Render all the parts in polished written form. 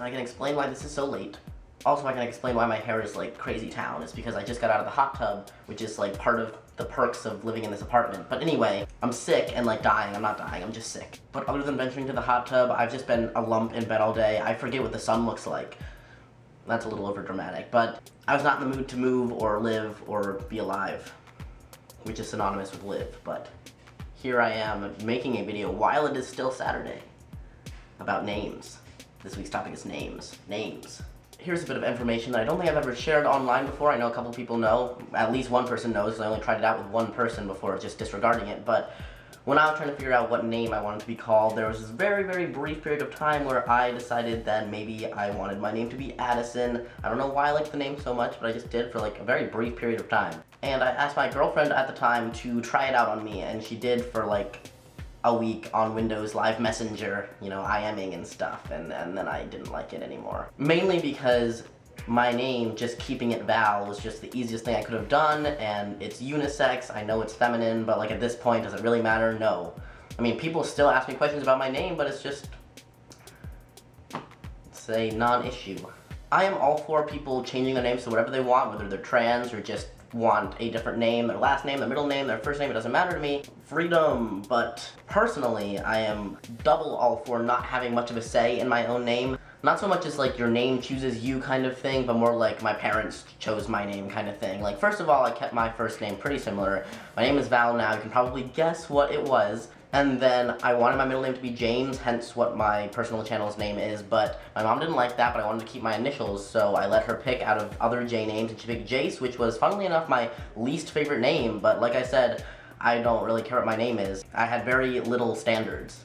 I can explain why this is so late. Also, I can explain why my hair is like crazy town. It's because I just got out of the hot tub, which is like part of the perks of living in this apartment. But anyway, I'm sick and like dying. I'm not dying, I'm just sick. But other than venturing to the hot tub, I've just been a lump in bed all day. I forget what the sun looks like. That's a little over dramatic, but I was not in the mood to move or live or be alive, which is synonymous with live. But here I am making a video while it is still Saturday about names. This week's topic is names. Names. Here's a bit of information that I don't think I've ever shared online before. I know a couple people know, at least one person knows, I only tried it out with one person before just disregarding it, but when I was trying to figure out what name I wanted to be called, there was this very, very brief period of time where I decided that maybe I wanted my name to be Addison. I don't know why I liked the name so much, but I just did for like a very brief period of time. And I asked my girlfriend at the time to try it out on me, and she did for like a week on Windows Live Messenger, you know, IMing and stuff, and then I didn't like it anymore. Mainly because my name, just keeping it Val, was just the easiest thing I could have done, and it's unisex. I know it's feminine, but like at this point, does it really matter? No. I mean, people still ask me questions about my name, but it's a non-issue. I am all for people changing their names to whatever they want, whether they're trans or just want a different name, their last name, their middle name, their first name, it doesn't matter to me. Freedom. But personally, I am double all for not having much of a say in my own name. Not so much as like your name chooses you kind of thing, but more like my parents chose my name kind of thing. Like, first of all, I kept my first name pretty similar. My name is Val now, you can probably guess what it was. And then I wanted my middle name to be James, hence what my personal channel's name is, but my mom didn't like that, but I wanted to keep my initials, so I let her pick out of other J names, and she picked Jace, which was, funnily enough, my least favorite name, but like I said, I don't really care what my name is. I had very little standards.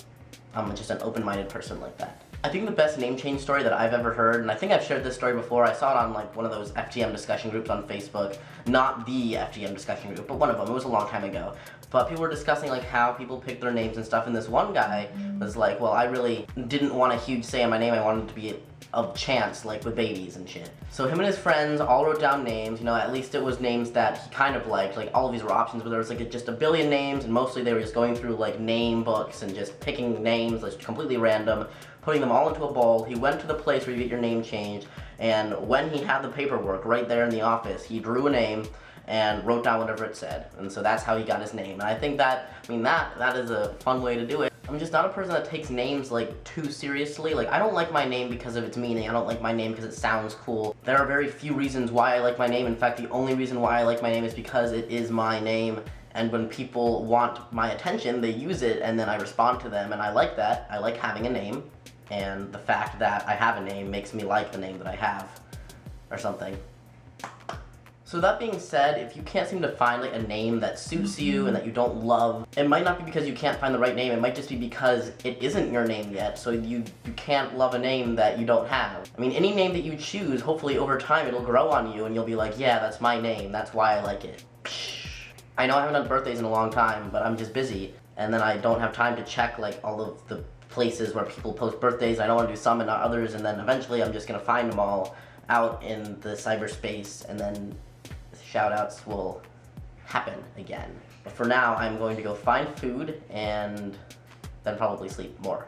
I'm just an open-minded person like that. I think the best name change story that I've ever heard, and I think I've shared this story before, I saw it on like one of those FTM discussion groups on Facebook. Not the FTM discussion group, but one of them. It was a long time ago. But people were discussing like how people pick their names and stuff, and this one guy was like, well, I really didn't want a huge say in my name, I wanted it to be of chance, like with babies and shit. So him and his friends all wrote down names, you know, at least it was names that he kind of liked, like all of these were options, but there was like just a billion names, and mostly they were just going through like name books and just picking names, like completely random, putting them all into a bowl. He went to the place where you get your name changed, and when he had the paperwork right there in the office, he drew a name and wrote down whatever it said, and so that's how he got his name. And I think that, that is a fun way to do it. I'm just not a person that takes names like too seriously. Like, I don't like my name because of its meaning. I don't like my name because it sounds cool. There are very few reasons why I like my name. In fact, the only reason why I like my name is because it is my name. And when people want my attention, they use it, and then I respond to them, and I like that. I like having a name, and the fact that I have a name makes me like the name that I have, or something. So that being said, if you can't seem to find like a name that suits you and that you don't love, it might not be because you can't find the right name, it might just be because it isn't your name yet, so you can't love a name that you don't have. I mean, any name that you choose, hopefully over time it'll grow on you and you'll be like, yeah, that's my name, that's why I like it. I know I haven't done birthdays in a long time, but I'm just busy, and then I don't have time to check like all of the places where people post birthdays. I don't want to do some and not others, and then eventually I'm just gonna find them all out in the cyberspace, and then shoutouts will happen again. But for now, I'm going to go find food and then probably sleep more.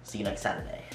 See you next Saturday.